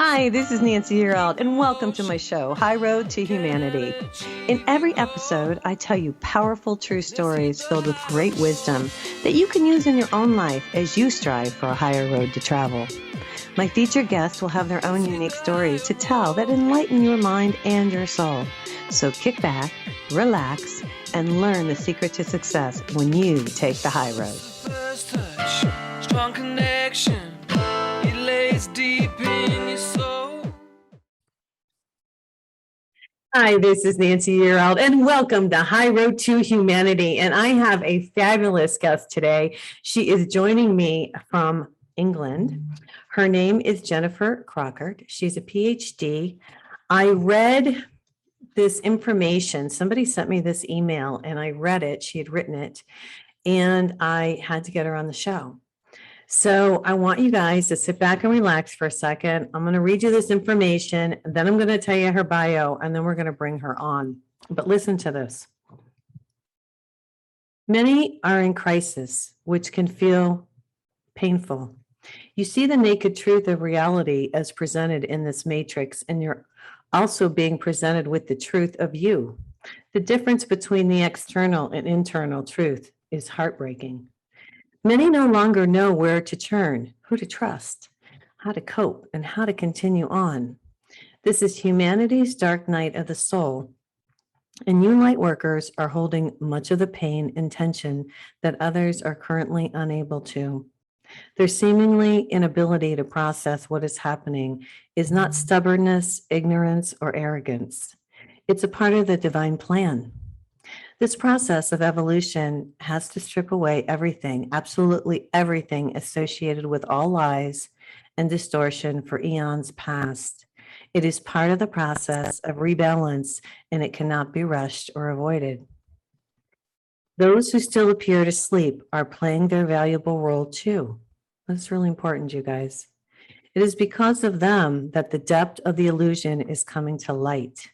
Hi, this is Nancy Yearout, and welcome to my show, High Road to Humanity. In every episode, I tell you powerful true stories filled with great wisdom that you can use in your own life as you strive for a higher road to travel. My featured guests will have their own unique stories to tell that enlighten your mind and your soul. So kick back, relax, and learn the secret to success when you take the high road. First touch, strong connection, it lays deep in your soul. Hi, this is Nancy Yearout, and welcome to High Road to Humanity. And I have a fabulous guest today. She is joining me from England. Her name is Jennifer Crokaert. She's a PhD. I read this information. Somebody sent me this email, and I read it. She had written it, and I had to get her on the show. So I want you guys to sit back and relax for a second. I'm going to read you this information, and then I'm going to tell you her bio, and then we're going to bring her on. But listen to this. Many are in crisis, which can feel painful. You see the naked truth of reality as presented in this matrix, and you're also being presented with the truth of you. The difference between the external and internal truth is heartbreaking. Many no longer know where to turn, who to trust, how to cope, and how to continue on. This is humanity's dark night of the soul, and you light workers are holding much of the pain and tension that others are currently unable to. Their seemingly inability to process what is happening is not stubbornness, ignorance, or arrogance. It's a part of the divine plan. This process of evolution has to strip away everything, absolutely everything associated with all lies and distortion for eons past. It is part of the process of rebalance, and it cannot be rushed or avoided. Those who still appear to sleep are playing their valuable role too. That's really important, you guys. It is because of them that the depth of the illusion is coming to light.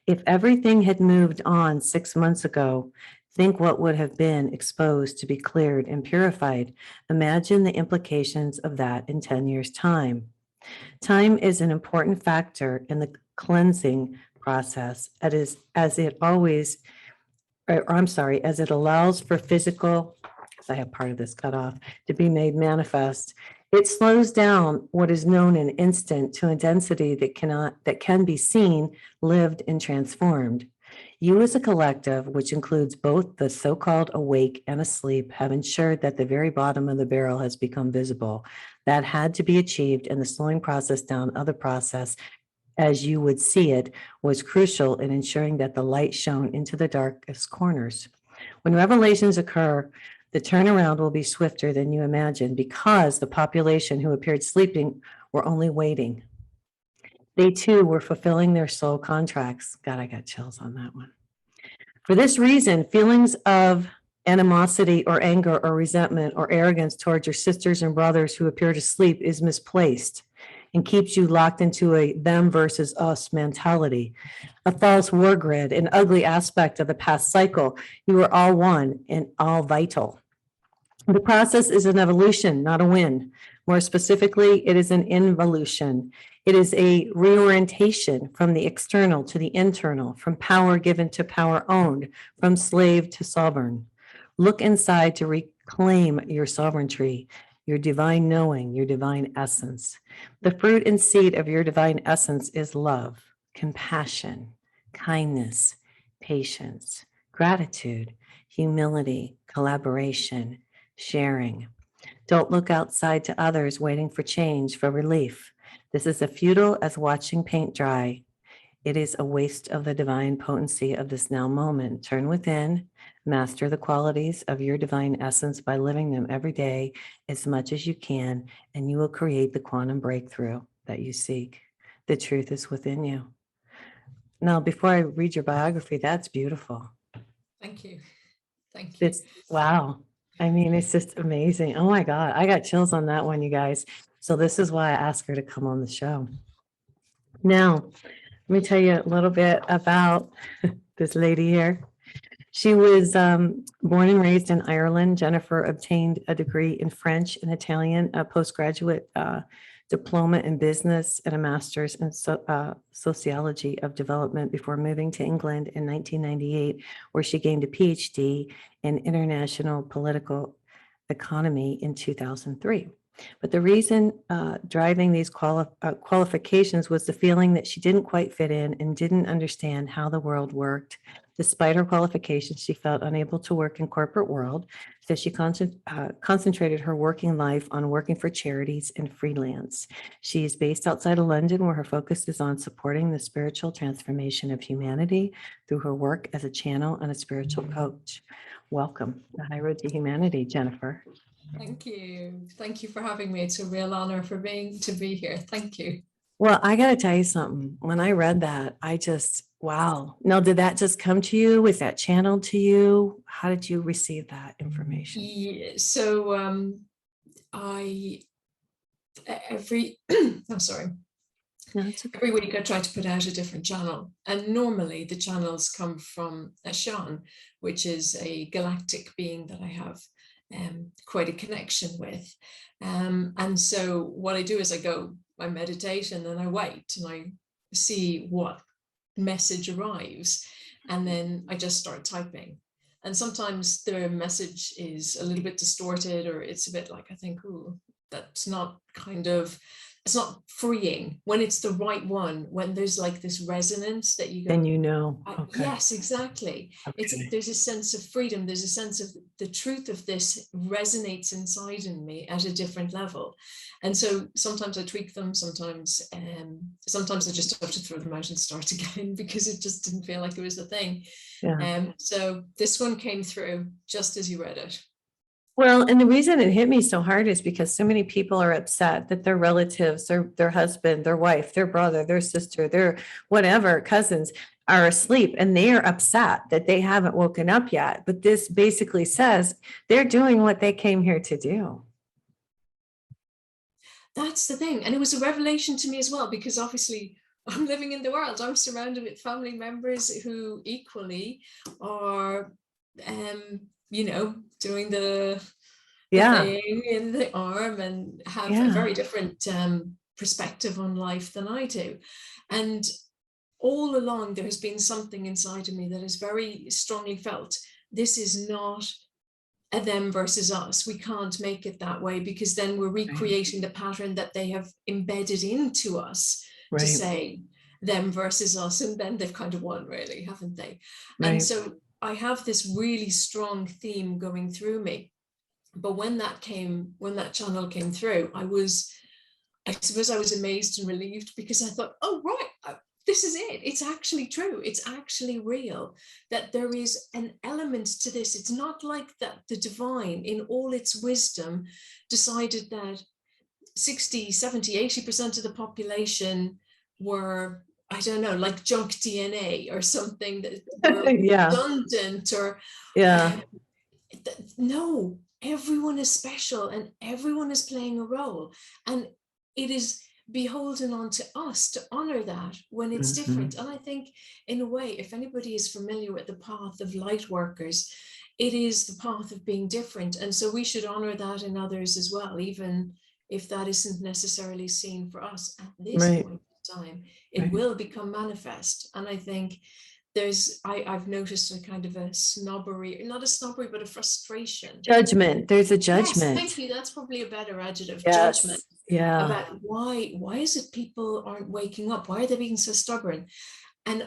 If everything had moved on 6 months ago, think what would have been exposed to be cleared and purified. Imagine the implications of that in 10 years' time. Time is an important factor in the cleansing process, as it allows for physical, because I have part of this cut off, to be made manifest. It slows down what is known an instant to a density that can be seen, lived, and transformed. You as a collective, which includes both the so-called awake and asleep, have ensured that the very bottom of the barrel has become visible. That had to be achieved, and the slowing process down of the process, as you would see it, was crucial in ensuring that the light shone into the darkest corners. When revelations occur, the turnaround will be swifter than you imagine, because the population who appeared sleeping were only waiting. They too were fulfilling their soul contracts. God, I got chills on that one. For this reason, feelings of animosity or anger or resentment or arrogance towards your sisters and brothers who appear to sleep is misplaced and keeps you locked into a them versus us mentality, a false war grid, an ugly aspect of the past cycle. You are all one and all vital. The process is an evolution, not a win. More specifically, it is an involution. It is a reorientation from the external to the internal, from power given to power owned, from slave to sovereign. Look inside to reclaim your sovereignty, your divine knowing, your divine essence. The fruit and seed of your divine essence is love, compassion, kindness, patience, gratitude, humility, collaboration, sharing. Don't look outside to others waiting for change, for relief. This is as futile as watching paint dry. It is a waste of the divine potency of this now moment. Turn within, master the qualities of your divine essence by living them every day as much as you can, and you will create the quantum breakthrough that you seek. The truth is within you. Now, before I read your biography, that's beautiful. Thank you. Thank you. Wow. I mean, it's just amazing. Oh my God, I got chills on that one, you guys. So this is why I asked her to come on the show. Now, let me tell you a little bit about this lady here. She was born and raised in Ireland. Jennifer obtained a degree in French and Italian, a postgraduate diploma in business, and a master's in sociology of development before moving to England in 1998, where she gained a PhD in international political economy in 2003. But the reason driving these qualifications was the feeling that she didn't quite fit in and didn't understand how the world worked. Despite her qualifications, she felt unable to work in corporate world, so she concentrated her working life on working for charities and freelance. She is based outside of London, where her focus is on supporting the spiritual transformation of humanity through her work as a channel and a spiritual coach. Welcome to High Road to Humanity, Jennifer. Thank you. Thank you for having me. It's a real honor to be here. Thank you. Well, I got to tell you something. When I read that, I just, wow. Now, did that just come to you? Was that channeled to you? How did you receive that information? Yeah, so every I'm sorry. No, it's okay. Every week I try to put out a different channel, and normally the channels come from Ashian, which is a galactic being that I have quite a connection with. And so what I do is I meditate, and then I wait and I see what message arrives, and then I just start typing. And sometimes the message is a little bit distorted, or it's a bit like, I think, ooh, that's not it's not freeing. When it's the right one, when there's like this resonance that you go, Then you know. Okay. Yes, exactly. Okay. There's a sense of freedom. There's a sense of the truth of this resonates inside in me at a different level. And so sometimes I tweak them, sometimes I just have to throw them out and start again because it just didn't feel like it was the thing. Yeah. So this one came through just as you read it. Well, and the reason it hit me so hard is because so many people are upset that their relatives, their husband, their wife, their brother, their sister, their whatever cousins are asleep, and they are upset that they haven't woken up yet. But this basically says they're doing what they came here to do. That's the thing. And it was a revelation to me as well, because obviously I'm living in the world. I'm surrounded with family members who equally are doing the thing in the arm and have a very different perspective on life than I do. And all along, there has been something inside of me that has very strongly felt this is not a them versus us. We can't make it that way, because then we're recreating the pattern that they have embedded into us to say them versus us. And then they've kind of won, really, haven't they? And so I have this really strong theme going through me. But when that channel came through, I suppose I was amazed and relieved, because I thought, oh, right, this is it. It's actually true. It's actually real, that there is an element to this. It's not like that the divine in all its wisdom decided that 60, 70, 80% of the population were, I don't know, like junk DNA or something that were redundant or no, everyone is special and everyone is playing a role, and it is beholden on to us to honor that when it's different. And I think, in a way, if anybody is familiar with the path of light workers, it is the path of being different, and so we should honor that in others as well, even if that isn't necessarily seen for us at this point in time. It will become manifest. And I think I've noticed a kind of a snobbery, not a snobbery, but a frustration. Judgment. There's a judgment. Yes, thank you. That's probably a better adjective. Yes. Judgment. Yeah. About why is it people aren't waking up? Why are they being so stubborn? And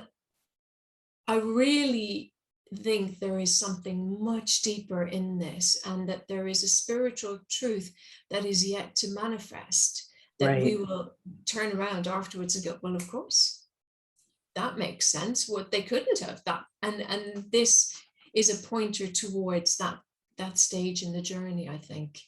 I really think there is something much deeper in this, and that there is a spiritual truth that is yet to manifest, that we will turn around afterwards and go, well, of course, that makes sense. What they couldn't have that. And this is a pointer towards that stage in the journey, I think.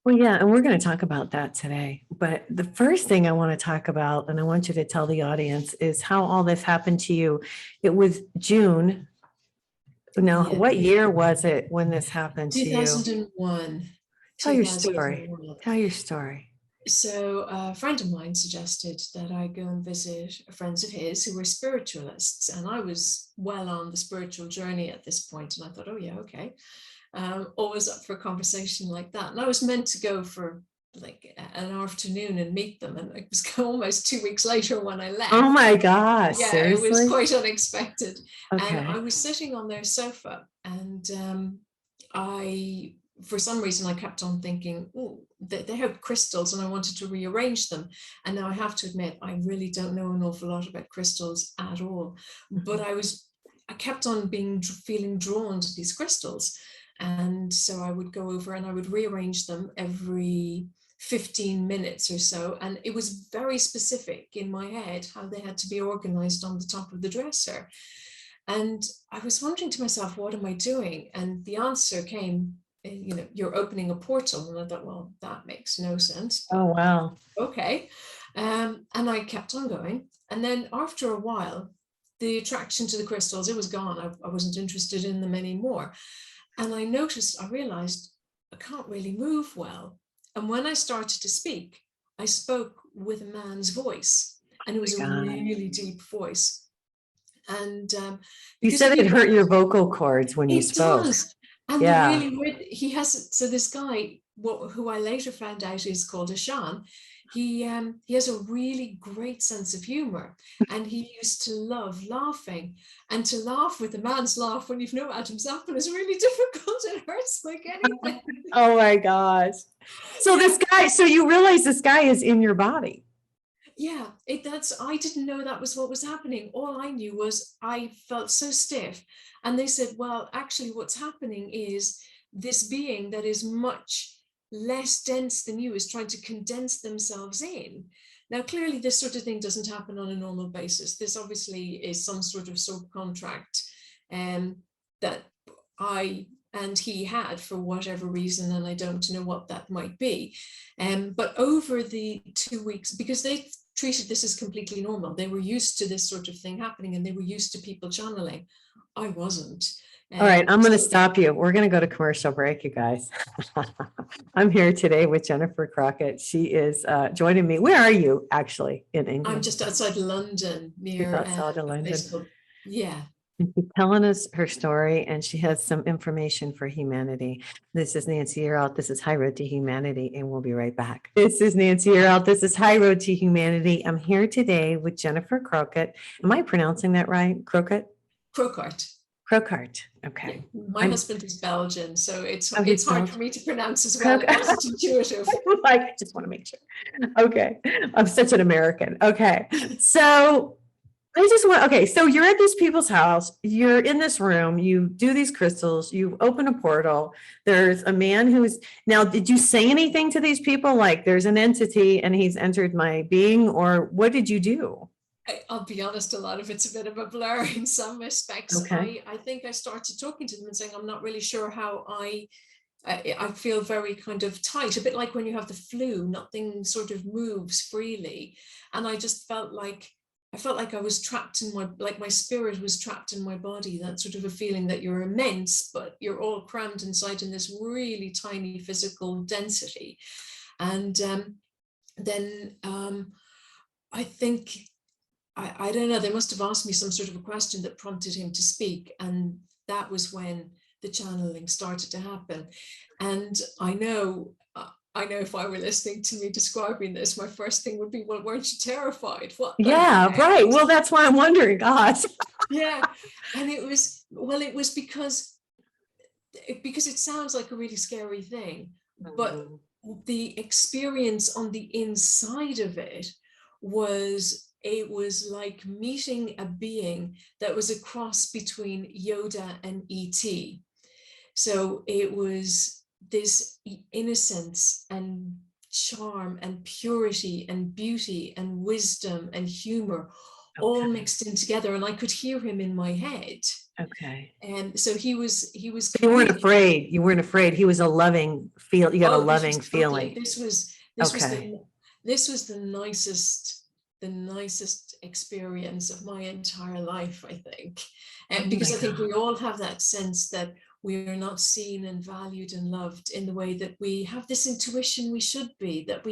Well, yeah, and we're going to talk about that today. But the first thing I want to talk about, and I want you to tell the audience, is how all this happened to you. It was June. Now, what year was it when this happened to you? 2001. Tell your story. Tell your story. So a friend of mine suggested that I go and visit friends of his who were spiritualists, and I was well on the spiritual journey at this point, and I thought, oh yeah, okay, always up for a conversation like that. And I was meant to go for like an afternoon and meet them, and it was almost 2 weeks later when I left. Oh my gosh, Yeah, seriously? it was quite unexpected. Okay. And I was sitting on their sofa, and I, for some reason, I kept on thinking, oh, they have crystals, and I wanted to rearrange them. And now I have to admit, I really don't know an awful lot about crystals at all. But I kept on feeling drawn to these crystals. And so I would go over and I would rearrange them every 15 minutes or so. And it was very specific in my head how they had to be organized on the top of the dresser. And I was wondering to myself, what am I doing? And the answer came, you know, you're opening a portal. And I thought, well, that makes no sense. Oh, wow. Okay. And I kept on going. And then after a while, the attraction to the crystals, it was gone. I wasn't interested in them anymore. And I realized I can't really move well. And when I started to speak, I spoke with a man's voice, and it was a really deep voice. And you said it hurt your vocal cords when you spoke. Does. And he has, so this guy, who I later found out is called Ashian, he has a really great sense of humor, and he used to love laughing, and to laugh with a man's laugh when you've no Adam's apple is really difficult. It hurts like anything. Oh my gosh. So this guy, so you realize this guy is in your body. Yeah, I didn't know that was what was happening. All I knew was I felt so stiff. And they said, well, actually what's happening is this being that is much less dense than you is trying to condense themselves in. Now, clearly this sort of thing doesn't happen on a normal basis. This obviously is some sort of subcontract that I and he had for whatever reason, and I don't know what that might be. But over the 2 weeks, because they treated this as completely normal, they were used to this sort of thing happening, and they were used to people channeling. I wasn't. All right, I'm going to stop you. We're going to go to commercial break, you guys. I'm here today with Jennifer Crokaert. She is joining me. Where are you actually in England? I'm just outside London, near outside of London. Yeah. And she's telling us her story, and she has some information for humanity. This is Nancy Yearout. This is High Road to Humanity, and we'll be right back. This is Nancy Yearout. This is High Road to Humanity. I'm here today with Jennifer Crokaert. Am I pronouncing that right? Crokaert? Crokaert. Crokaert. Okay. Yeah. My husband is Belgian, so it's hard for me to pronounce as well. It's intuitive. I just want to make sure. Okay. I'm such an American. Okay. So so you're at these people's house, you're in this room, you do these crystals, you open a portal. There's a man now, did you say anything to these people? Like, there's an entity and he's entered my being, or what did you do? I'll be honest, a lot of it's a bit of a blur in some respects. Okay. I think I started talking to them and saying, I'm not really sure how I feel very kind of tight, a bit like when you have the flu, nothing sort of moves freely. And I just felt like I was trapped in my spirit was trapped in my body, that sort of a feeling that you're immense, but you're all crammed inside in this really tiny physical density. And then I think, I don't know, they must have asked me some sort of a question that prompted him to speak. And that was when the channeling started to happen. And I know if I were listening to me describing this, my first thing would be, well, weren't you terrified? What? Yeah, right. Well, that's why I'm wondering, gosh. Yeah. And it was because it sounds like a really scary thing, but the experience on the inside of it was like meeting a being that was a cross between Yoda and E.T. So it was this innocence and charm and purity and beauty and wisdom and humor all mixed in together, and I could hear him in my head. Okay. And so he was you weren't afraid. You weren't afraid. He was a loving feel. You got a loving feeling. This was the nicest experience of my entire life, I think. And because I think we all have that sense that we are not seen and valued and loved in the way that we have this intuition we should be, that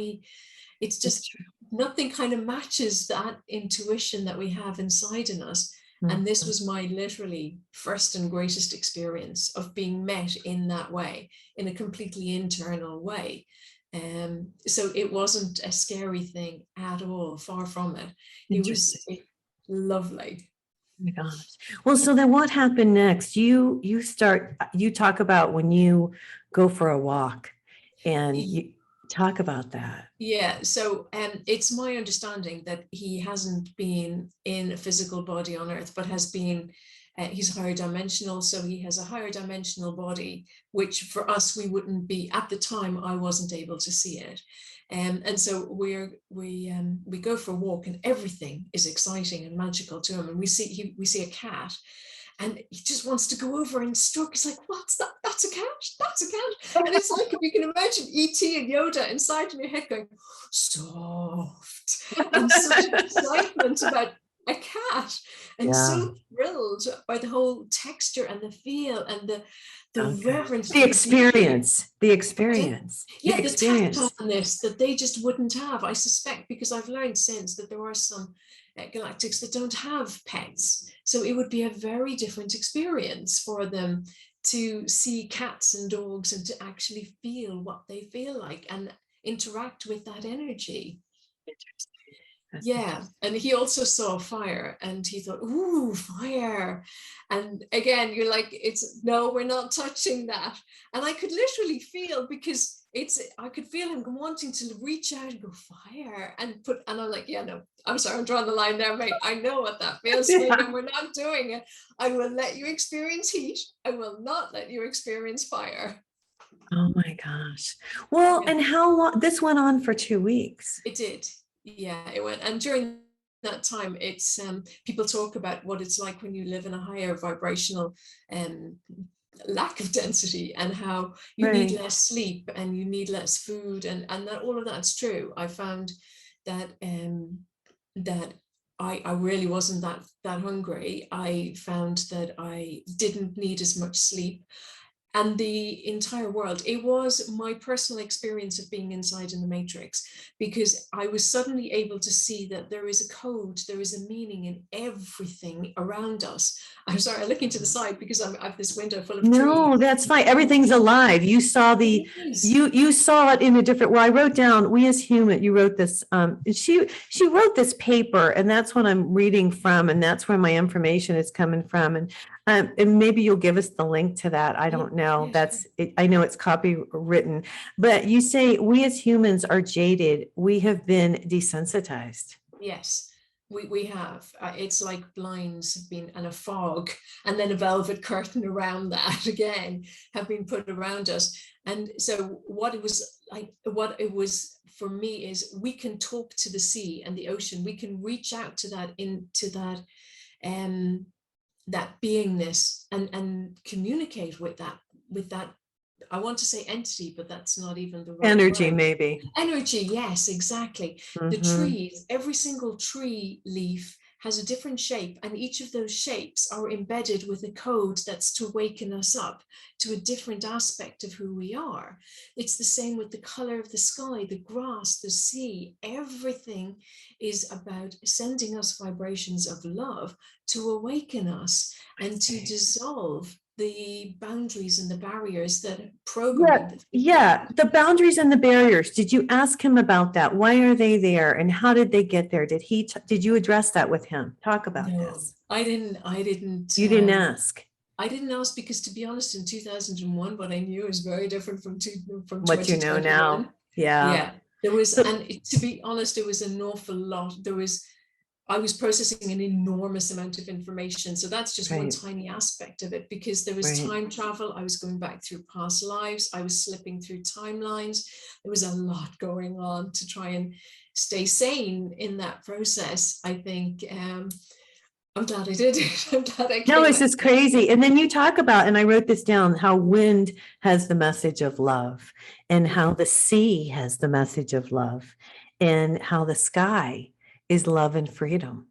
it's just nothing kind of matches that intuition that we have inside in us. And this was my literally first and greatest experience of being met in that way, in a completely internal way. So it wasn't a scary thing at all, far from it. It was lovely. Oh my gosh. Well, so then what happened next? You talk about when you go for a walk, and you talk about that. Yeah, so it's my understanding that he hasn't been in a physical body on earth, but has been, he's higher dimensional, so he has a higher dimensional body, which for us, we wouldn't be, at the time, I wasn't able to see it. And so we go for a walk, and everything is exciting and magical to him. And we see a cat, and he just wants to go over and stroke. He's like, what's that? That's a cat. That's a cat. And it's like, if you can imagine E.T. and Yoda inside in your head going, soft. And such excitement about a cat. And so thrilled by the whole texture and the feel and the reverence. The experience. Yeah, the tactileness that they just wouldn't have, I suspect, because I've learned since that there are some galactics that don't have pets. So it would be a very different experience for them to see cats and dogs and to actually feel what they feel like and interact with that energy. Yeah, and he also saw fire, and he thought, ooh, fire. And again, you're like, no, we're not touching that. And I could literally feel, because I could feel him wanting to reach out and go, fire, and I'm like, yeah, no, I'm sorry, I'm drawing the line there, mate. I know what that feels like, and we're not doing it. I will let you experience heat. I will not let you experience fire. Oh my gosh. Well, and how long? This went on for 2 weeks. It did. Yeah, it went. And during that time, it's people talk about what it's like when you live in a higher vibrational lack of density, and how you need less sleep and you need less food, and that all of that's true. I found that that I really wasn't that hungry. I found that I didn't need as much sleep. And the entire world, it was my personal experience of being inside in the matrix, because I was suddenly able to see that there is a code, there is a meaning in everything around us. I'm sorry, I'm looking to the side because I have this window full of trees. No, that's fine. Everything's alive. You saw you saw it in a different, well, I wrote down, we as human, you wrote this, she wrote this paper, and that's what I'm reading from, and that's where my information is coming from. And maybe you'll give us the link to that. I don't know. That's it. I know it's copywritten, but you say we as humans are jaded. We have been desensitized. Yes, we have. It's like blinds have been, and a fog, and then a velvet curtain around that again have been put around us. And so what it was for me is, we can talk to the sea and the ocean. We can reach out to that, that beingness, and communicate with that, I want to say entity, but that's not even the right energy word. Maybe Energy, yes, exactly. The trees, every single tree leaf has a different shape, and each of those shapes are embedded with a code that's to waken us up to a different aspect of who we are. It's the same with the color of the sky, the grass, the sea. Everything is about sending us vibrations of love to awaken us and to dissolve the boundaries and the barriers that program. Yeah, the boundaries and the barriers. Did you ask him about that? Why are they there, and how did they get there? Did you address that with him? Talk about this. I didn't. You didn't ask. I didn't ask because, to be honest, in 2001, what I knew is very different from what you know now. Yeah, there was, and to be honest, it was an awful lot. I was processing an enormous amount of information. So that's just one tiny aspect of it, because there was time travel. I was going back through past lives. I was slipping through timelines. There was a lot going on to try and stay sane in that process. I think I'm glad I did it. I'm glad I came. No, it's just crazy. And then you talk about, and I wrote this down, how wind has the message of love, and how the sea has the message of love, and how the sky is love and freedom.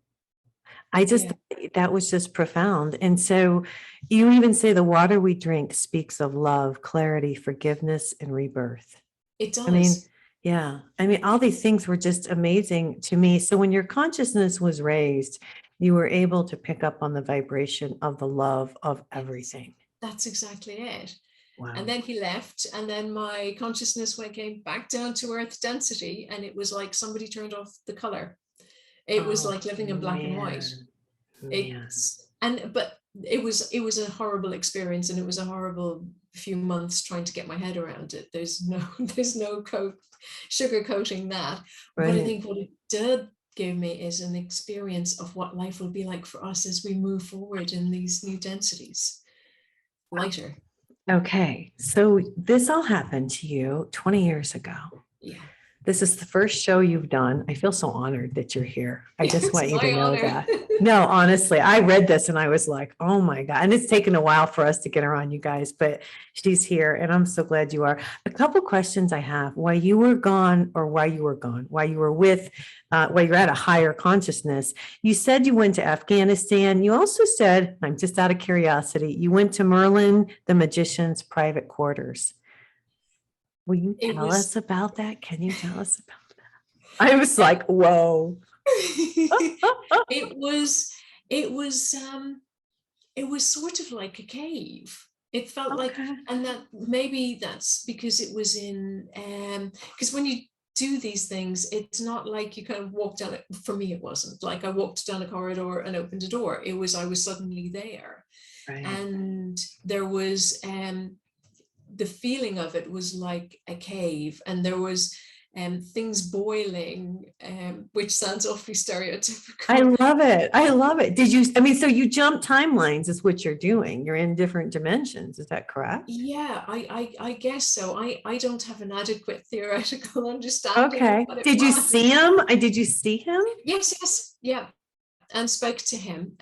I just, that was just profound. And so you even say the water we drink speaks of love, clarity, forgiveness, and rebirth. It does. I mean, yeah. I mean, all these things were just amazing to me. So when your consciousness was raised, you were able to pick up on the vibration of the love of everything. That's exactly it. Wow. And then he left, and then my consciousness came back down to earth density, and it was like somebody turned off the color. It was like living in black and white. But it was a horrible experience, and it was a horrible few months trying to get my head around it. There's no sugar coating that. Right. But I think what it did give me is an experience of what life will be like for us as we move forward in these new densities. Lighter. Okay, so this all happened to you 20 years ago. Yeah. This is the first show you've done. I feel so honored that you're here. I just want you to know honor. that. No, honestly, I read this and I was like, oh my God. And it's taken a while for us to get her on, you guys, but she's here and I'm so glad you are. A couple questions I have: why you were gone, or why you were gone, why you were with, while you're at a higher consciousness. You said you went to Afghanistan. You also said, I'm just out of curiosity, you went to Merlin the magician's private quarters. Will you tell us about that? Can you tell us about that? I was like, whoa. It was sort of like a cave. It felt like, and that maybe that's because it was in, because when you do these things, it's not like you kind of walk down it. For me, it wasn't like I walked down a corridor and opened a door. It was, I was suddenly there. Right. And there was, the feeling of it was like a cave, and there was things boiling, which sounds awfully stereotypical. I love it. I love it. Did you, I mean, so you jump timelines is what you're doing. You're in different dimensions. Is that correct? Yeah, I guess so. I don't have an adequate theoretical understanding. Okay. Did you see him? Did you see him? Yes. Yeah. And spoke to him.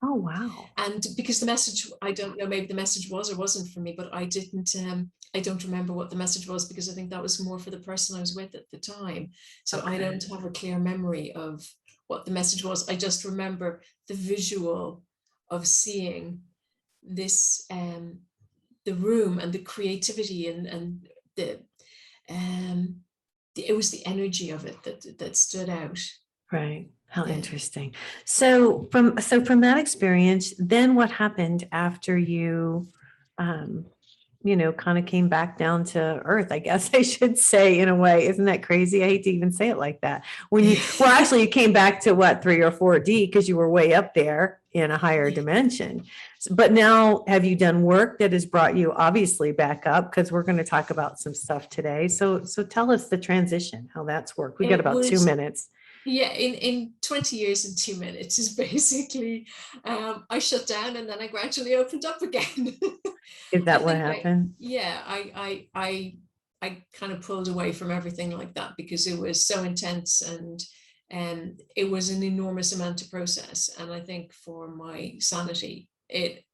Oh, wow. And because the message, I don't know, maybe the message was or wasn't for me, but I don't remember what the message was, because I think that was more for the person I was with at the time. So I don't have a clear memory of what the message was. I just remember the visual of seeing this, the room and the creativity and the, it was the energy of it that stood out. Right. How interesting. So from that experience, then what happened after you, kind of came back down to earth, I guess I should say, in a way? Isn't that crazy? I hate to even say it like that. Well, actually you came back to what, 3 or 4D, because you were way up there in a higher dimension. But now, have you done work that has brought you obviously back up? Because we're going to talk about some stuff today. So tell us the transition, how that's worked. We got about 2 minutes. Yeah, in 20 years and 2 minutes is basically, I shut down and then I gradually opened up again. Is that what happened? I kind of pulled away from everything like that because it was so intense, and it was an enormous amount to process. And I think for my sanity, it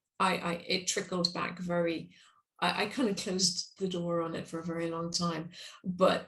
trickled back I kind of closed the door on it for a very long time, but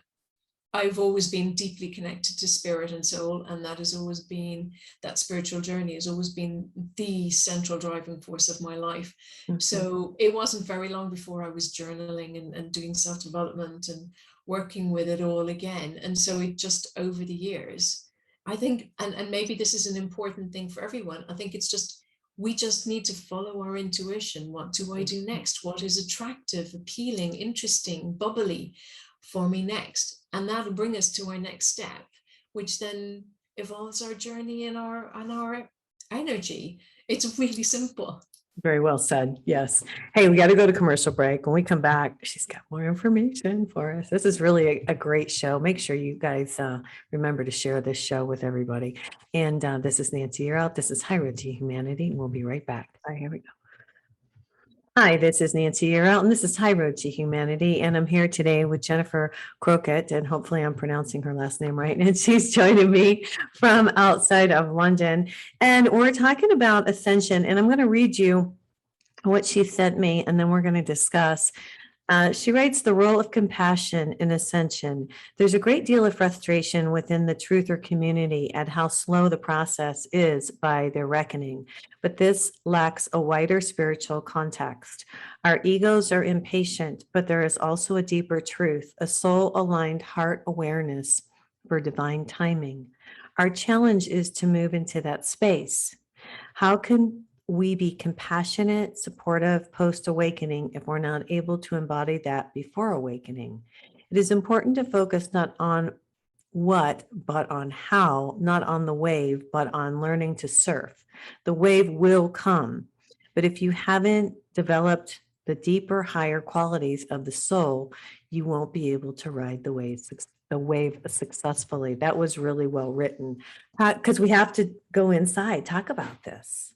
I've always been deeply connected to spirit and soul, and that spiritual journey has always been the central driving force of my life. Mm-hmm. So it wasn't very long before I was journaling and doing self-development and working with it all again. And so it just, over the years, I think, and maybe this is an important thing for everyone, I think it's just, we just need to follow our intuition. What do I do next? What is attractive, appealing, interesting, bubbly for me next? And that'll bring us to our next step, which then evolves our journey and our energy. It's really simple. Very well said. Yes. Hey, we got to go to commercial break. When we come back, she's got more information for us. This is really a great show. Make sure you guys remember to share this show with everybody. And this is Nancy. You're out. This is High Road to Humanity. And we'll be right back. All right, here we go. Hi, this is Nancy. You're out, and this is High Road to Humanity. And I'm here today with Jennifer Crokaert, and hopefully I'm pronouncing her last name right. And she's joining me from outside of London. And we're talking about ascension. And I'm going to read you what she sent me, and then we're going to discuss She writes the role of compassion in ascension. There's a great deal of frustration within the truther community at how slow the process is by their reckoning, but this lacks a wider spiritual context. Our egos are impatient, but there is also a deeper truth, a soul-aligned heart awareness for divine timing. Our challenge is to move into that space. How can we be compassionate, supportive post-awakening if we're not able to embody that before awakening? It is important to focus not on what, but on how, not on the wave, but on learning to surf. The wave will come, but if you haven't developed the deeper, higher qualities of the soul, you won't be able to ride the wave successfully. That was really well written, because we have to go inside. Talk about this,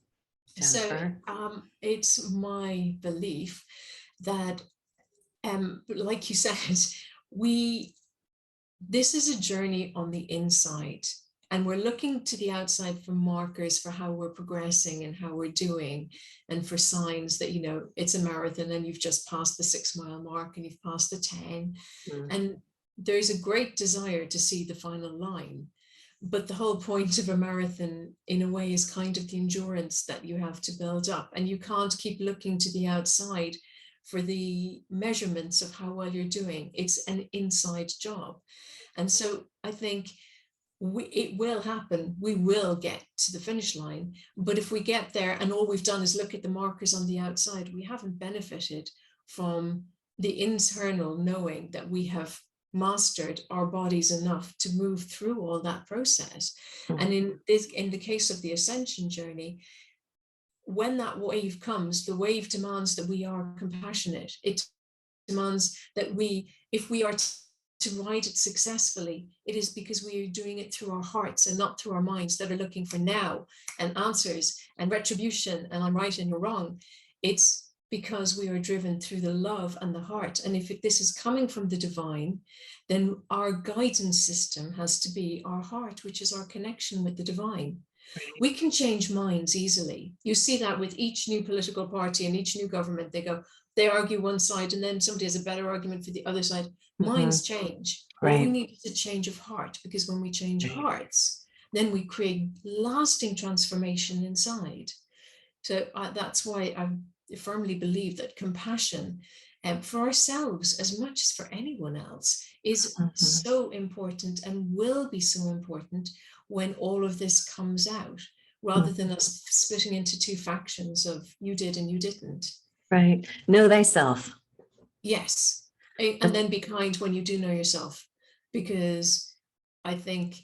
Jennifer. So it's my belief that, like you said, this is a journey on the inside, and we're looking to the outside for markers for how we're progressing and how we're doing, and for signs that, you know, it's a marathon and you've just passed the 6-mile mark and you've passed the 10. And there's a great desire to see the final line. But the whole point of a marathon, in a way, is kind of the endurance that you have to build up. And you can't keep looking to the outside for the measurements of how well you're doing. It's an inside job. And so I think it will happen. We will get to the finish line. But if we get there and all we've done is look at the markers on the outside, we haven't benefited from the internal knowing that we have mastered our bodies enough to move through all that process. And in the case of the ascension journey, when that wave comes, the wave demands that we are compassionate. It demands that if we are to ride it successfully, it is because we are doing it through our hearts and not through our minds that are looking for now and answers and retribution and I'm right and you're wrong. It's because we are driven through the love and the heart. And if this is coming from the divine, then our guidance system has to be our heart, which is our connection with the divine. Right. We can change minds easily. You see that with each new political party and each new government. They argue one side and then somebody has a better argument for the other side. Minds change. Right. What we need is a change of heart, because when we change hearts, then we create lasting transformation inside. So that's why I firmly believe that compassion for ourselves as much as for anyone else is so important and will be so important when all of this comes out, rather than us splitting into two factions of you did and you didn't. Right. Know thyself. Yes. And then be kind when you do know yourself, because I think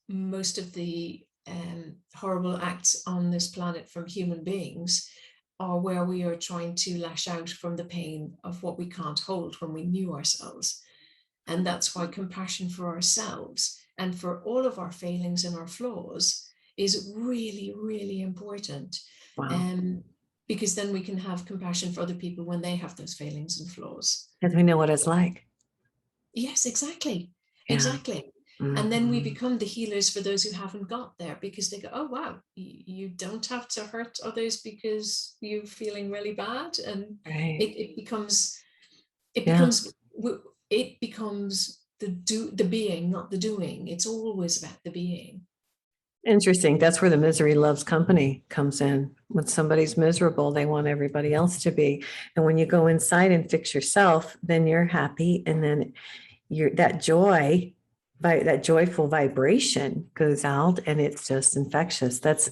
most of the horrible acts on this planet from human beings are where we are trying to lash out from the pain of what we can't hold when we knew ourselves. And that's why compassion for ourselves and for all of our failings and our flaws is really, really important. Wow. Because then we can have compassion for other people when they have those failings and flaws. Because we know what it's like. Yes, exactly. Yeah. Exactly. And then we become the healers for those who haven't got there, because they go, oh, wow, you don't have to hurt others because you're feeling really bad. And it becomes the being, not the doing. It's always about the being. Interesting. That's where the misery loves company comes in. When somebody's miserable, they want everybody else to be. And when you go inside and fix yourself, then you're happy. And then that joyful vibration goes out, and it's just infectious. That's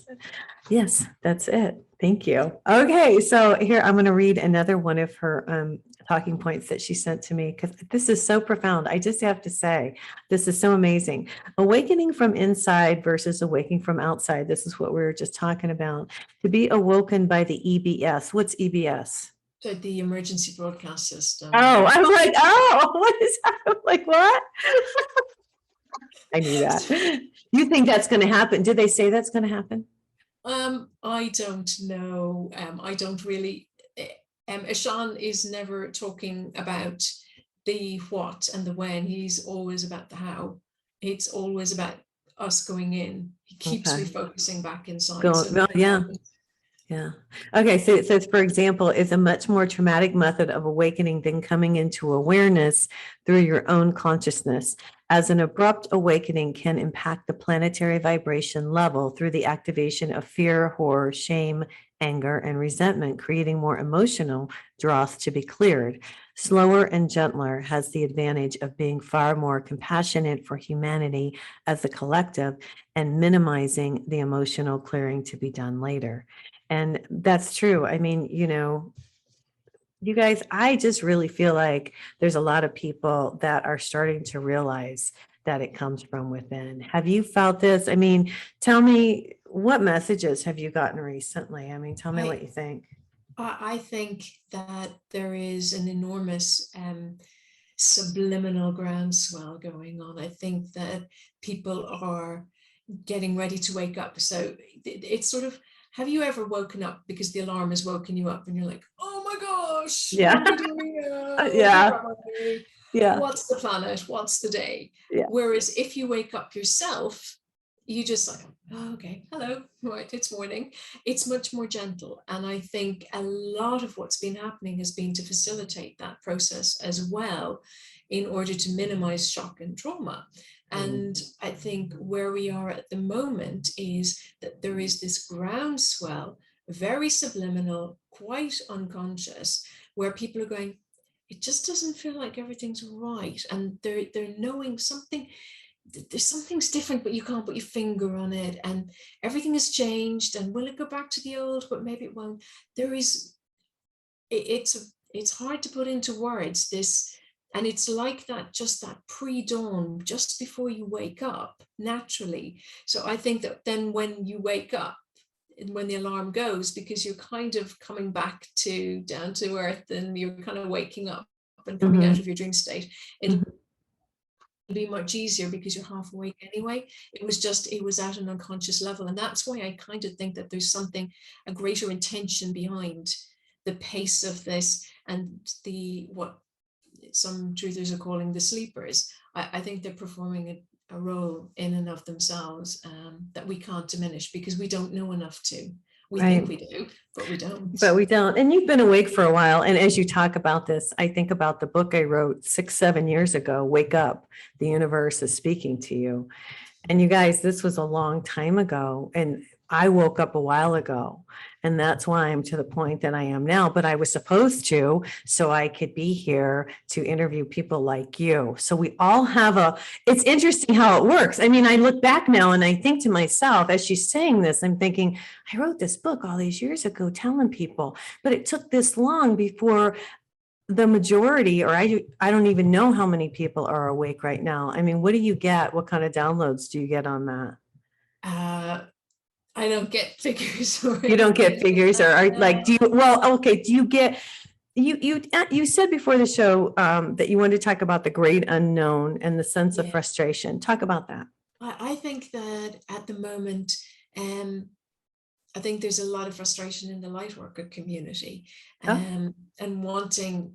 it. Thank you. Okay, so here I'm going to read another one of her talking points that she sent to me, because this is so profound. I just have to say, this is so amazing. Awakening from inside versus awakening from outside. This is what we were just talking about. To be awoken by the EBS. What's EBS? So the emergency broadcast system. Oh, I'm like, oh, what is that? I'm like, what? I knew that. You think that's going to happen? Did they say that's going to happen? I don't know. I don't really. Ashian is never talking about the what and the when. He's always about the how. It's always about us going in. He keeps refocusing back inside. Yeah. Yeah. Okay. So it says, for example, it's a much more traumatic method of awakening than coming into awareness through your own consciousness, as an abrupt awakening can impact the planetary vibration level through the activation of fear, horror, shame, anger, and resentment, creating more emotional dross to be cleared. Slower and gentler has the advantage of being far more compassionate for humanity as a collective and minimizing the emotional clearing to be done later. And that's true. I mean, you guys, I just really feel like there's a lot of people that are starting to realize that it comes from within. Have you felt this? I mean, tell me, what messages have you gotten recently? I mean, tell me what you think. I think that there is an enormous subliminal groundswell going on. I think that people are getting ready to wake up. So it's sort of, have you ever woken up because the alarm has woken you up and you're like, oh my gosh, Yeah. what am I doing now? Yeah. What am I doing? Yeah. What's the planet? What's the day? Yeah. Whereas if you wake up yourself, you just like, oh, okay, hello, right, it's morning. It's much more gentle. And I think a lot of what's been happening has been to facilitate that process as well, in order to minimize shock and trauma. And I think where we are at the moment is that there is this groundswell, very subliminal, quite unconscious, where people are going, it just doesn't feel like everything's right. And they're knowing something, there's something's different, but you can't put your finger on it. And everything has changed. And will it go back to the old? But maybe it won't. There is, it's hard to put into words this. And it's like that, just that pre-dawn, just before you wake up naturally. So I think that then when you wake up, when the alarm goes, because you're kind of coming back to down to earth and you're kind of waking up and coming out of your dream state, it'll be much easier because you're half awake anyway. It was at an unconscious level. And that's why I kind of think that there's a greater intention behind the pace of this, and what some truthers are calling the sleepers. I think they're performing a role in and of themselves that we can't diminish, because we don't know enough to. We think we do, but we don't. But we don't. And you've been awake for a while. And as you talk about this, I think about the book I wrote 6-7 years ago, Wake Up, the Universe is Speaking to You. And you guys, this was a long time ago. And I woke up a while ago, and that's why I'm to the point that I am now, but I was supposed to, so I could be here to interview people like you. So we all have it's interesting how it works. I mean, I look back now and I think to myself, as she's saying this, I'm thinking, I wrote this book all these years ago telling people, but it took this long before the majority, or I don't even know how many people are awake right now. I mean, what do you get? What kind of downloads do you get on that? I don't get figures. You don't get figures, or like, do you get, you said before the show that you wanted to talk about the great unknown and the sense of frustration. Talk about that. I think that at the moment, I think there's a lot of frustration in the light worker community, and wanting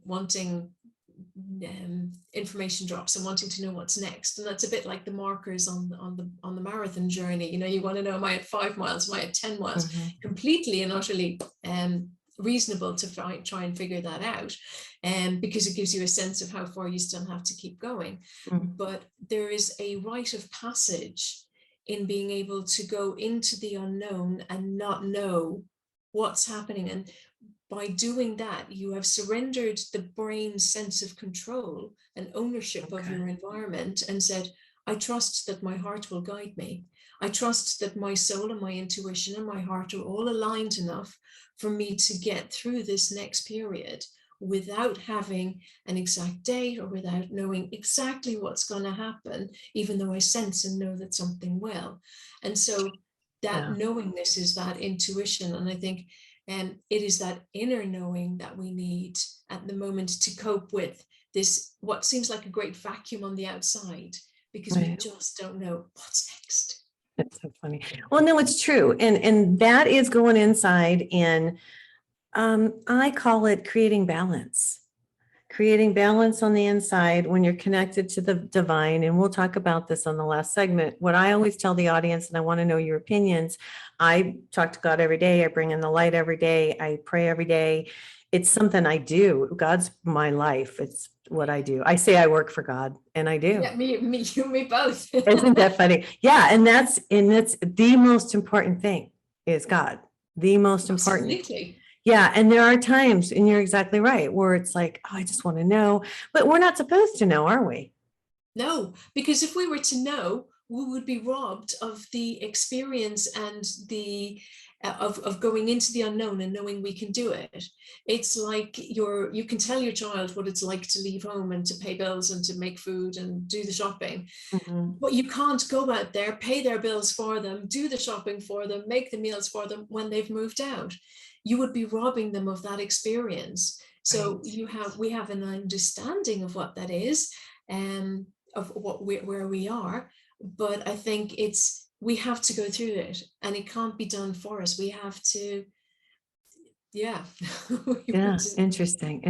information drops and wanting to know what's next. And that's a bit like the markers on the marathon journey. You want to know, am I at 5 miles, am I at 10 miles? Completely and utterly reasonable to try and figure that out, because it gives you a sense of how far you still have to keep going. But there is a rite of passage in being able to go into the unknown and not know what's happening. And by doing that, you have surrendered the brain's sense of control and ownership of your environment and said, I trust that my heart will guide me. I trust that my soul and my intuition and my heart are all aligned enough for me to get through this next period without having an exact date or without knowing exactly what's going to happen, even though I sense and know that something will. And so that knowingness is that intuition. And I think it is that inner knowing that we need at the moment to cope with this, what seems like a great vacuum on the outside, because we just don't know what's next. That's so funny. Well, no, it's true. And that is going inside, and I call it creating balance. creating balance on the inside when you're connected to the divine. And we'll talk about this on the last segment. What I always tell the audience, and I want to know your opinions, I talk to God every day. I bring in the light every day. I pray every day. It's something I do. God's my life. It's what I do. I say I work for God, and I do. Yeah, me both. Isn't that funny? Yeah. And that's the most important thing is God. The most important. Absolutely. Yeah. And there are times, and you're exactly right, where it's like, oh, I just want to know, but we're not supposed to know, are we? No, because if we were to know, we would be robbed of the experience and the of going into the unknown and knowing we can do it. It's like you can tell your child what it's like to leave home and to pay bills and to make food and do the shopping. Mhm. But you can't go out there, pay their bills for them, do the shopping for them, make the meals for them when they've moved out. You would be robbing them of that experience. So Right. we have an understanding of what that is, of where we are. But I think we have to go through it, and it can't be done for us. We have to, yeah. Yeah, interesting.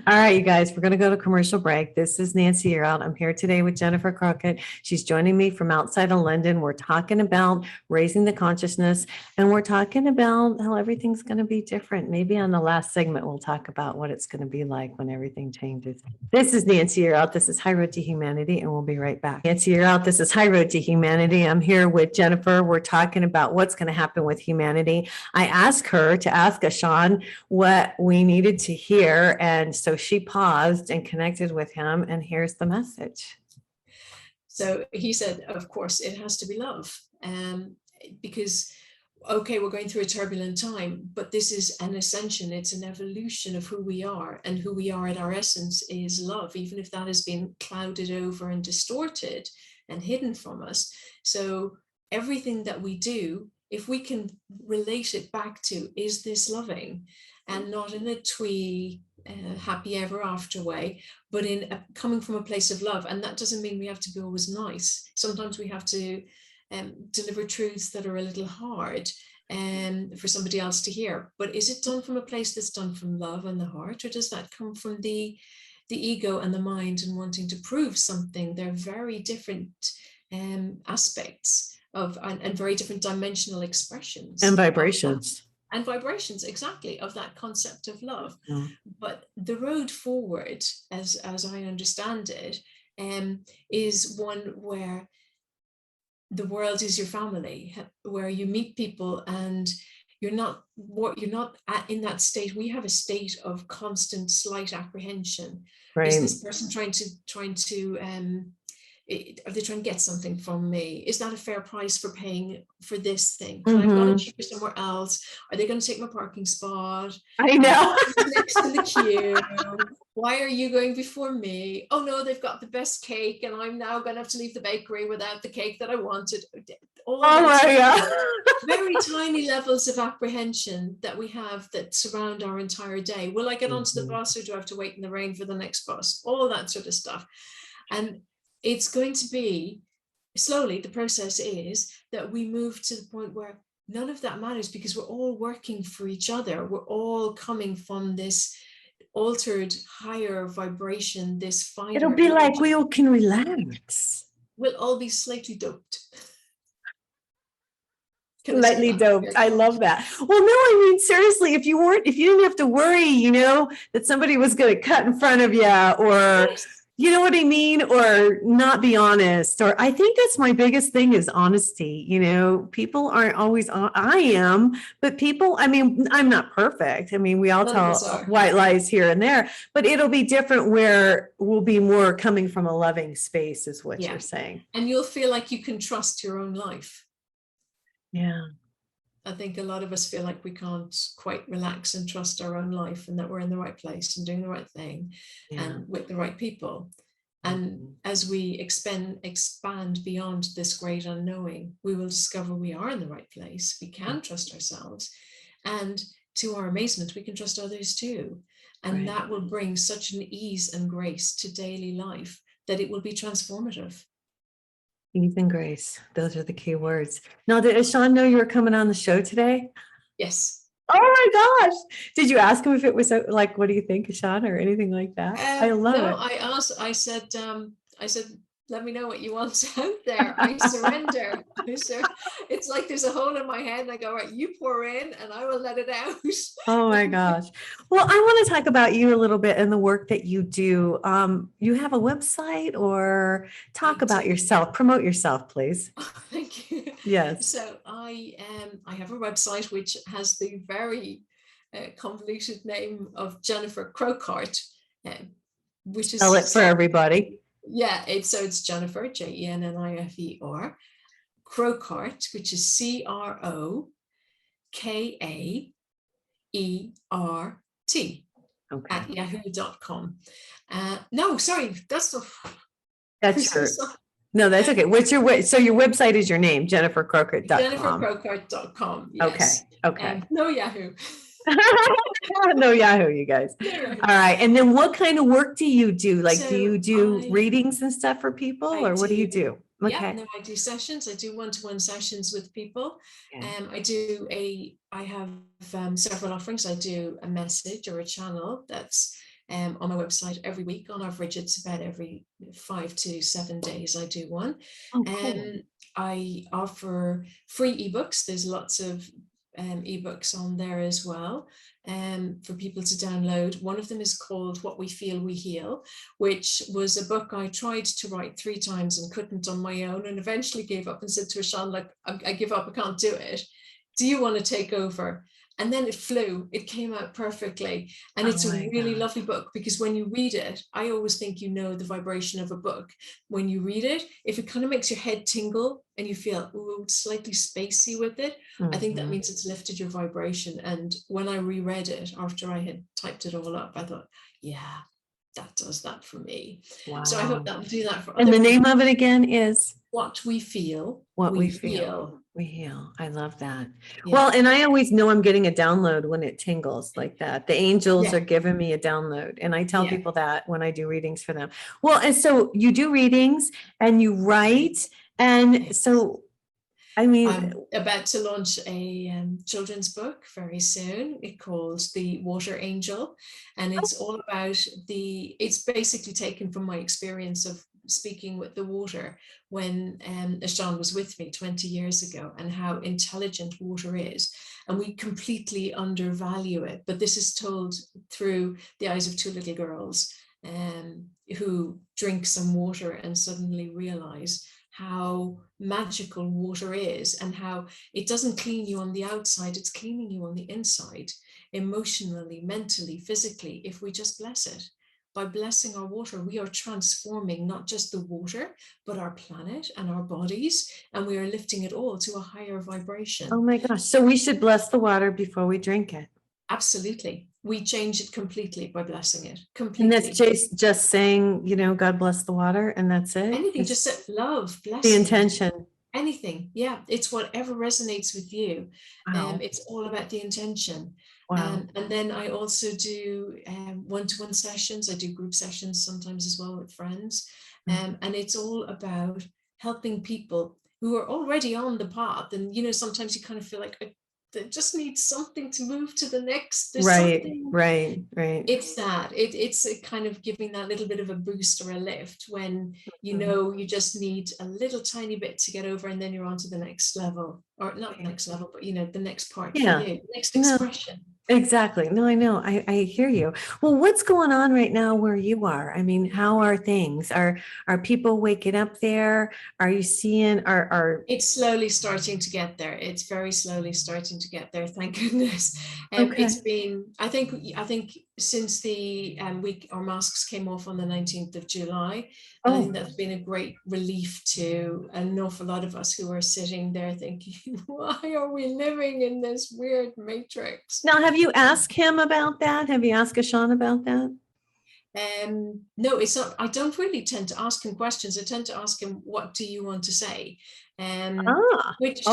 All right, you guys, we're going to go to commercial break. This is Nancy Yearout. I'm here today with Jennifer Crokaert. She's joining me from outside of London. We're talking about raising the consciousness, and we're talking about how everything's going to be different. Maybe on the last segment, we'll talk about what it's going to be like when everything changes. This is Nancy Yearout. This is High Road to Humanity, and we'll be right back. Nancy Yearout. This is High Road to Humanity. I'm here with Jennifer. We're talking about what's going to happen with humanity. I asked her to ask Ashian what we needed to hear. And so she paused and connected with him. And here's the message. So he said, of course, it has to be love. Because, okay, we're going through a turbulent time, but this is an ascension. It's an evolution of who we are. And who we are at our essence is love, even if that has been clouded over and distorted and hidden from us. So everything that we do, if we can relate it back to, is this loving? And not in a twee, happy ever after way, but coming from a place of love. And that doesn't mean we have to be always nice. Sometimes we have to deliver truths that are a little hard for somebody else to hear. But is it done from a place that's done from love and the heart, or does that come from the ego and the mind and wanting to prove something? They're very different aspects of and very different dimensional expressions And vibrations. and vibrations, exactly, of that concept of love. Mm. But the road forward, as I understand it, is one where the world is your family, where you meet people and you're not in that state. We have a state of constant slight apprehension. Right. Is this person trying to are they trying to get something from me? Is that a fair price for paying for this thing? Can I have got it cheaper somewhere else? Are they going to take my parking spot? I know. Next in the queue. Why are you going before me? Oh no, they've got the best cake, and I'm now going to have to leave the bakery without the cake that I wanted. All my God. Very tiny levels of apprehension that we have that surround our entire day. Will I get onto the bus, or do I have to wait in the rain for the next bus? All that sort of stuff. And it's going to be slowly, the process is that we move to the point where none of that matters, because we're all working for each other. We're all coming from this altered higher vibration, this finer. It'll be like we all can relax. We'll all be slightly doped. Slightly doped. I love that. Well, no, I mean, seriously, if you didn't have to worry, that somebody was going to cut in front of you, or you know what I mean? Or not be honest. Or I think that's my biggest thing is honesty. People aren't always, I am, but people, I mean, I'm not perfect. I mean, we all tell white lies here and there, but it'll be different where we'll be more coming from a loving space is what you're saying. And you'll feel like you can trust your own life. Yeah. I think a lot of us feel like we can't quite relax and trust our own life, and that we're in the right place and doing the right thing and with the right people. And as we expand beyond this great unknowing, we will discover we are in the right place. We can trust ourselves. And to our amazement, we can trust others too. And that will bring such an ease and grace to daily life that it will be transformative. Ease and grace. Those are the key words. Now, did Ashian know you were coming on the show today? Yes. Oh my gosh. Did you ask him if it was like, what do you think, Ashian, or anything like that? I love No, it. I asked, I said, let me know what you want out there. I surrender. It's like there's a hole in my head and I go, right, you pour in and I will let it out. Oh my gosh. Well, I want to talk about you a little bit and the work that you do. You have a website, or talk about yourself, promote yourself, please. Oh, thank you. Yes. So I have a website which has the very convoluted name of Jennifer Crokaert, which is Tell it for everybody. yeah, it's Jennifer, Jennifer Crokaert, which is Crokaert Okay. at yahoo.com. No, sorry, that's not. That's true. No, that's okay. What's your so your website is your name, jennifercrokaert.com. JenniferCrokaert.com. Yes. Okay. No Yahoo. No Yahoo, you guys. No Yahoo. All right. And then what kind of work do you do? Like, So do you do readings and stuff for people, or what do you do? Yeah, Okay. no, I do sessions. I do one-to-one sessions with people. Okay. I have several offerings. I do a message or a channel that's on my website every week. On average, it's about every 5 to 7 days I do one. Oh, cool. I offer free ebooks. There's lots of ebooks on there as well for people to download. One of them is called What We Feel We Heal, which was a book I tried to write 3 times and couldn't on my own, and eventually gave up and said to Ashian, like, I give up, I can't do it. Do you want to take over? And then it flew. It came out perfectly. And it's a really lovely book, because when you read it, I always think you know the vibration of a book. When you read it, if it kind of makes your head tingle and you feel, ooh, it's slightly spacey with it, I think that means it's lifted your vibration. And when I reread it after I had typed it all up, I thought, yeah, that does that for me. Wow. So I hope that will do that for other people. And the name of it again is? What We Feel. What We Feel. We heal. I love that. Yeah. Well, and I always know I'm getting a download when it tingles like that. The angels are giving me a download. And I tell people that when I do readings for them. Well, and so you do readings and you write. And so, I mean, I'm about to launch a children's book very soon. It's called The Water Angel. And it's all about it's basically taken from my experience of speaking with the water when Ashian was with me 20 years ago, and how intelligent water is. And we completely undervalue it. But this is told through the eyes of 2 little girls who drink some water and suddenly realize how magical water is, and how it doesn't clean you on the outside, it's cleaning you on the inside, emotionally, mentally, physically, if we just bless it. By blessing our water, we are transforming not just the water, but our planet and our bodies, and we are lifting it all to a higher vibration. Oh my gosh. So we should bless the water before we drink it. Absolutely. We change it completely by blessing it. Completely. And that's just saying, God bless the water, and that's it? Anything, just say love, blessing. The intention. Anything. Yeah. It's whatever resonates with you. Wow. It's all about the intention. Wow. And then I also do one-to-one sessions. I do group sessions sometimes as well with friends. And it's all about helping people who are already on the path. And, sometimes you kind of feel like they just need something to move to the next. Right. It's that. It's a kind of giving that little bit of a boost or a lift when, you just need a little tiny bit to get over, and then you're on to the next level, or not next level, but, the next part for you, next expression. Exactly. No, I know. I hear you. Well, what's going on right now where you are? I mean, how are things? Are people waking up there? Are you seeing, It's slowly starting to get there. It's very slowly starting to get there. Thank goodness. It's been, I think since the week our masks came off on the 19th of July, I think that's been a great relief to an awful lot of us who are sitting there thinking, why are we living in this weird matrix? Now, have you asked him about that? Have you asked Ashian about that? No, it's not. I don't really tend to ask him questions. I tend to ask him, what do you want to say? Which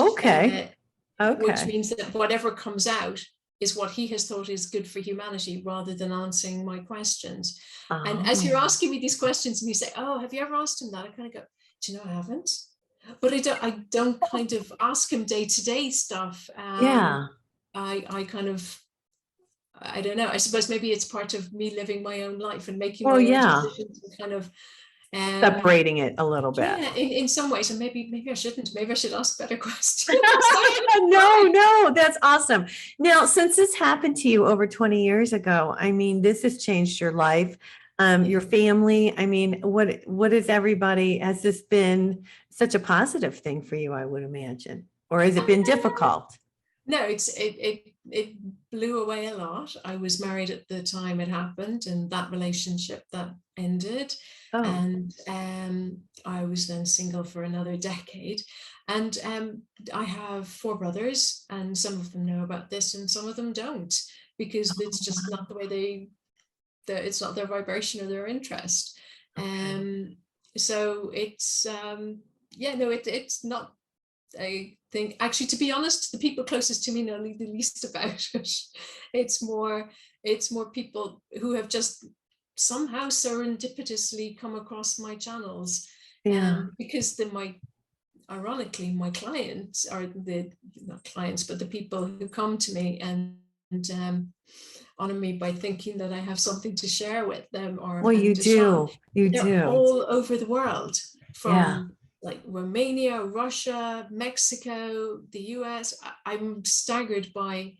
means that whatever comes out is what he has thought is good for humanity, rather than answering my questions. And as you're asking me these questions and you say, oh, have you ever asked him that? I kind of go, do you know, I haven't. But I don't kind of ask him day-to-day stuff. I kind of, I don't know, I suppose maybe it's part of me living my own life and making Oh, my own yeah. decisions and kind of Separating it a little bit. yeah, in some ways, and maybe I shouldn't. Maybe I should ask better questions. No, that's awesome. Now, since this happened to you over 20 years ago, I mean, this has changed your life, your family. I mean, what is everybody, has this been such a positive thing for you, I would imagine, or has it been difficult? No, it blew away a lot. I was married at the time it happened, and that relationship that ended. Oh, And I was then single for another decade. And I have 4 brothers, and some of them know about this and some of them don't, because it's just not the way it's not their vibration or their interest. So it's yeah, no, it's not a thing. Actually, to be honest, the people closest to me know the least about it. It's more people who have just somehow serendipitously come across my channels. yeah. Because ironically, my clients are not clients, but the people who come to me and honor me by thinking that I have something to share with them, or Well, you Ashian, do. You they're do. all over the world, Yeah. from like Romania, Russia, Mexico, the US. I'm staggered by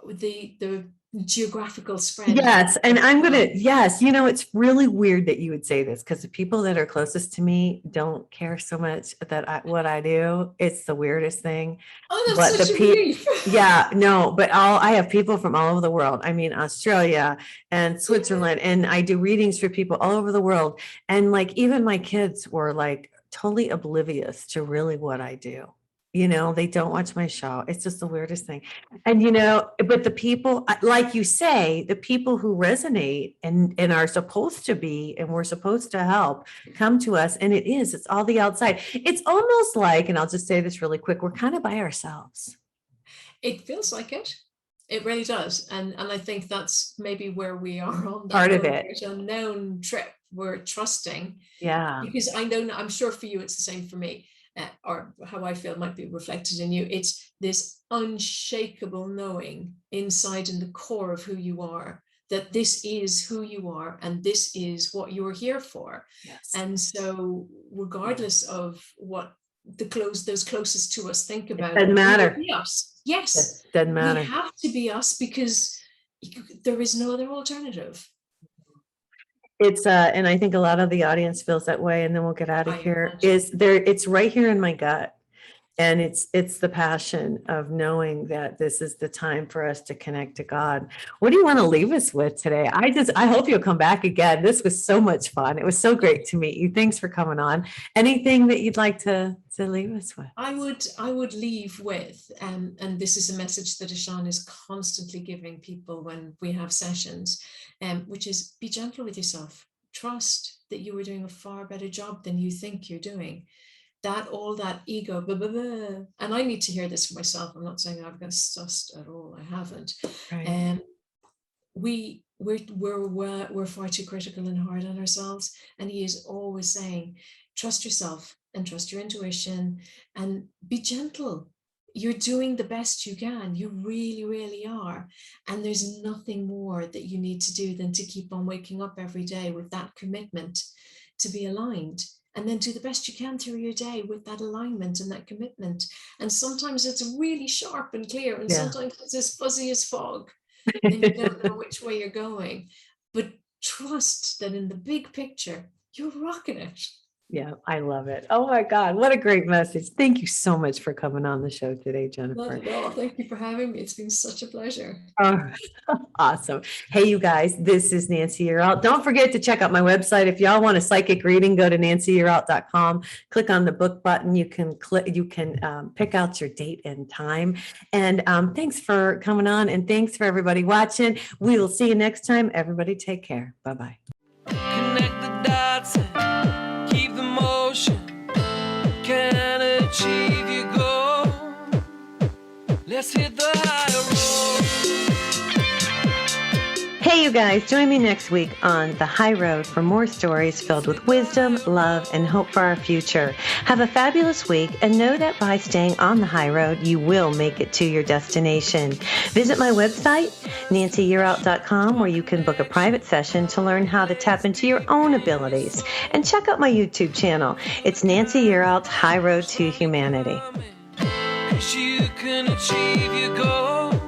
the geographical spread. Yes. And I'm going to, yes, it's really weird that you would say this, because the people that are closest to me don't care so much that what I do. It's the weirdest thing. Oh, But that's such a relief. yeah, no, but I have people from all over the world. I mean, Australia and Switzerland, and I do readings for people all over the world. And like, even my kids were like totally oblivious to really what I do. They don't watch my show. It's just the weirdest thing. And, but the people, like you say, the people who resonate and are supposed to be, and we're supposed to help, come to us. And it's all the outside. It's almost like, and I'll just say this really quick, we're kind of by ourselves. It feels like it. It really does. And I think that's maybe where we are on that Part of it. unknown trip. We're trusting. Yeah. Because I'm sure for you, it's the same for me. Or how I feel might be reflected in you. It's this unshakable knowing inside in the core of who you are, that this is who you are and this is what you're here for. Yes. And so regardless of what those closest to us think about, it doesn't matter. We us. Yes, it doesn't matter. We have to be us, because there is no other alternative. It's and I think a lot of the audience feels that way, and then we'll get out of here. It's right here in my gut. And it's the passion of knowing that this is the time for us to connect to God. What do you want to leave us with today? I hope you'll come back again. This was so much fun. It was so great to meet you. Thanks for coming on. Anything that you'd like to leave us with? I would leave with, and this is a message that Ashian is constantly giving people when we have sessions, which is be gentle with yourself. Trust that you are doing a far better job than you think you're doing. All that ego, blah, blah, blah. And I need to hear this for myself. I'm not saying I've got sussed at all. I haven't. Right. We're far too critical and hard on ourselves. And he is always saying, trust yourself and trust your intuition and be gentle. You're doing the best you can. You really, really are. And there's nothing more that you need to do than to keep on waking up every day with that commitment to be aligned. And then do the best you can through your day with that alignment and that commitment. And sometimes it's really sharp and clear, and sometimes it's as fuzzy as fog, and you don't know which way you're going. But trust that in the big picture, you're rocking it. Yeah, I love it. Oh my God, what a great message. Thank you so much for coming on the show today, Jennifer. Not at all. Thank you for having me. It's been such a pleasure. Awesome. Hey, you guys, this is Nancy Yearout. Don't forget to check out my website. If y'all want a psychic reading, go to nancyyearout.com. Click on the book button. You can pick out your date and time. And thanks for coming on, and thanks for everybody watching. We will see you next time. Everybody take care. Bye-bye. Connect the dots and keep the motion. Can achieve your goal. Let's hit the high road. Hey, you guys, join me next week on The High Road for more stories filled with wisdom, love, and hope for our future. Have a fabulous week, and know that by staying on the high road, you will make it to your destination. Visit my website, nancyyearout.com, where you can book a private session to learn how to tap into your own abilities. And check out my YouTube channel. It's Nancy Yearout's High Road to Humanity. You can achieve your goals.